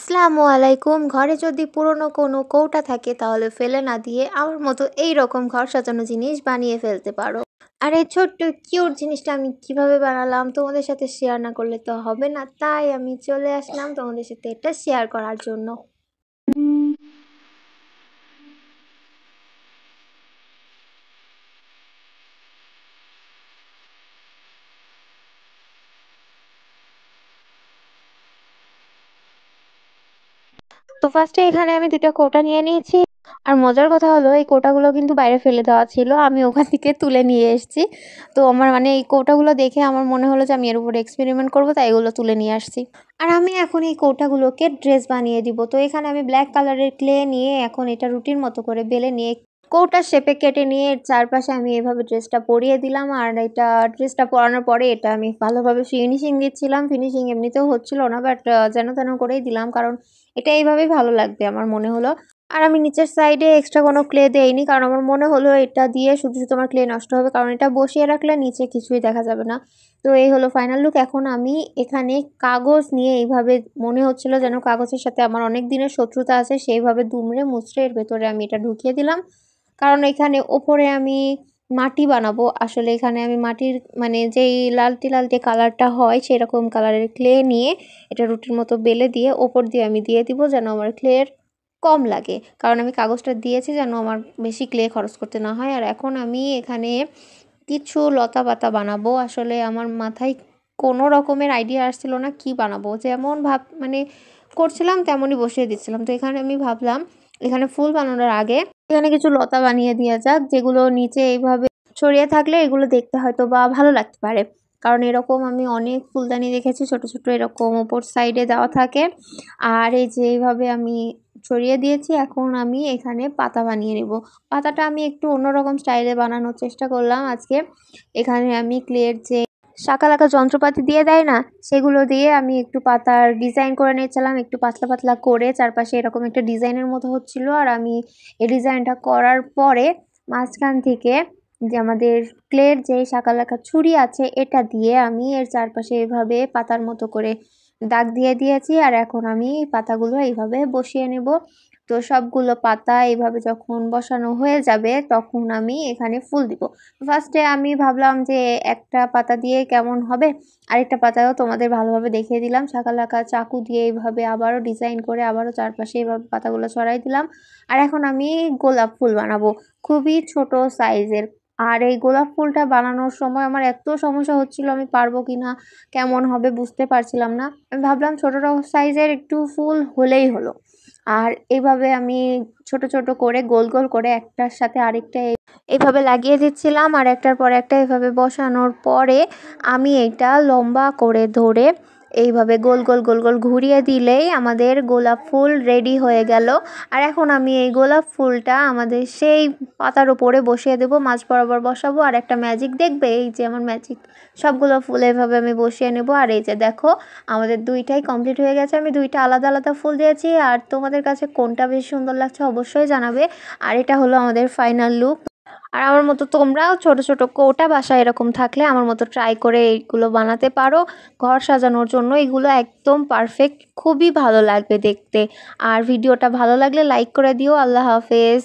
আসসালামু আলাইকুম। ঘরে যদি পুরনো কোনো কৌটা থাকে তাহলে ফেলে না দিয়ে আমার মতো এই রকম ঘর সাজানো জিনিস বানিয়ে ফেলতে পারো। আর এই ছোট্ট কিউট জিনিসটা আমি কিভাবে বানালাম তোমাদের সাথে শেয়ার না করলে তো হবে না, তাই আমি চলে আসলাম তোমাদের সাথে এটা শেয়ার করার জন্য। তো ফার্স্টে এখানে আমি দুইটা কৌটা নিয়ে নিয়েছি। আর মজার কথা হলো এই কৌটাগুলো কিন্তু বাইরে ফেলে দেওয়া ছিল, আমি ওখান থেকে তুলে নিয়ে এসেছি। তো আমার মানে এই কৌটাগুলো দেখে আমার মনে হলো যে আমি এর উপরে এক্সপেরিমেন্ট করবো, তাই এগুলো তুলে নিয়ে আসছি। আর আমি এখন এই কৌটাগুলোকে ড্রেস বানিয়ে দিব। তো এখানে আমি ব্ল্যাক কালারের ক্লে নিয়ে এখন এটা রুটির মতো করে বেলে নিয়ে কৌটার শেপে কেটে নিয়ে এর চারপাশে আমি এভাবে ড্রেসটা পরিয়ে দিলাম। আর এটা ড্রেসটা পরানোর পরে এটা আমি ভালোভাবে ফিনিশিং দিচ্ছিলাম। ফিনিশিং এমনিতেও হচ্ছিল না, বাট যেন তেন করেই দিলাম, কারণ এটা এইভাবেই ভালো লাগবে আমার মনে হলো। আর আমি নিচের সাইডে এক্সট্রা কোনো ক্লে দেইনি, কারণ আমার মনে হলো এটা দিয়ে শুধু শুধু আমার ক্লে নষ্ট হবে, কারণ এটা বসিয়ে রাখলে নিচে কিছুই দেখা যাবে না। তো এই হলো ফাইনাল লুক। এখন আমি এখানে কাগজ নিয়ে এইভাবে, মনে হচ্ছিল যেন কাগজের সাথে আমার অনেক দিনের শত্রুতা আছে, সেইভাবে দুমড়ে মুচড়ে এর ভেতরে আমি এটা ঢুকিয়ে দিলাম। কারণ এখানে ওপরে আমি মাটি বানাবো। আসলে এখানে আমি মাটির মানে যেই লালটে লালটে কালারটা হয় সেরকম কালারের ক্লে নিয়ে এটা রুটির মতো বেলে দিয়ে ওপর দিয়ে আমি দিয়ে দিব, যেন আমার ক্লের কম লাগে, কারণ আমি কাগজটা দিয়েছি যেন আমার বেশি ক্লে খরচ করতে না হয়। আর এখন আমি এখানে কিছু লতা পাতা বানাবো। আসলে আমার মাথায় কোনো রকমের আইডিয়া আসছিল না কি বানাবো, যেমন মানে করছিলাম তেমনই বসিয়ে দিচ্ছিলাম। তো এখানে আমি ভাবলাম এখানে ফুল বানানোর আগে এখানে কিছু লতা বানিয়ে দেওয়া যাক, যেগুলো নিচে এইভাবে ছড়িয়ে থাকলে এগুলো দেখতে হয়তো বা ভালো লাগতে পারে। কারণ এরকম আমি অনেক ফুলদানি দেখেছি ছোট ছোট এরকম ওপর সাইডে দেওয়া থাকে। আর এই যে এইভাবে আমি ছড়িয়ে দিয়েছি। এখন আমি এখানে পাতা বানিয়ে নেব। পাতাটা আমি একটু অন্যরকম স্টাইলে বানানোর চেষ্টা করলাম আজকে। এখানে আমি ক্লের যে শাঁকালাকা যন্ত্রপাতি দিয়ে দেয় না, সেগুলো দিয়ে আমি একটু পাতার ডিজাইন করে নিয়েছিলাম, একটু পাতলা পাতলা করে চারপাশে এরকম একটা ডিজাইনের মতো হচ্ছিল। আর আমি এই ডিজাইনটা করার পরে মাঝখান থেকে যে আমাদের ক্লের যে শাঁকালাকা ছুরি আছে এটা দিয়ে আমি এর চারপাশে এভাবে পাতার মতো করে দাগ দিয়ে দিয়েছি। আর এখন আমি পাতাগুলো এইভাবে বসিয়ে নেব। তো সবগুলো পাতা এইভাবে যখন বসানো হয়ে যাবে তখন আমি এখানে ফুল দিব। ফার্স্টে আমি ভাবলাম যে একটা পাতা দিয়ে কেমন হবে, আরেকটা পাতাও তোমাদের ভালোভাবে দেখিয়ে দিলাম। শাঁকালাকা চাকু দিয়ে এইভাবে আবারও ডিজাইন করে আবারও চারপাশে এইভাবে পাতাগুলো ছড়াই দিলাম। আর এখন আমি গোলাপ ফুল বানাবো, খুবই ছোট সাইজের। আর এই গোলাপ ফুলটা বানানোর সময় আমার এত সমস্যা হচ্ছিল, আমি পারবো কিনা কেমন হবে বুঝতে পারছিলাম না। আমি ভাবলাম ছোট সাইজের একটু ফুল হলেই হলো। আর এইভাবে আমি ছোট ছোট করে গোল গোল করে একটার সাথে আরেকটা এইভাবে লাগিয়ে দিচ্ছিলাম। আর একটার পর একটা এইভাবে বসানোর পরে আমি এটা লম্বা করে ধরে এইভাবে গোল গোল গোল গোল ঘুরিয়ে দিলেই আমাদের গোলাপ ফুল রেডি হয়ে গেল। আর এখন আমি এই গোলাপ ফুলটা আমাদের সেই পাতার উপরে বসিয়ে দেবো, মাঝ বরাবর বসাবো। আর একটা ম্যাজিক দেখবে, এই যে আমার ম্যাজিক, সবগুলো ফুল এভাবে আমি বসিয়ে নেব। আর এই যে দেখো আমাদের দুইটাই কমপ্লিট হয়ে গেছে। আমি দুইটা আলাদা আলাদা ফুল দিয়েছি। আর তোমাদের কাছে কোনটা বেশি সুন্দর লাগছে অবশ্যই জানাবে। আর এটা হলো আমাদের ফাইনাল লুক। আর আমার মতো তোমরাও ছোট ছোট কৌটা বাসায় এরকম থাকলে আমার মতো ট্রাই করে এইগুলো বানাতে পারো ঘর সাজানোর জন্য। এগুলো একদম পারফেক্ট, খুবই ভালো লাগবে দেখতে। আর ভিডিওটা ভালো লাগলে লাইক করে দিও। আল্লাহ হাফেজ।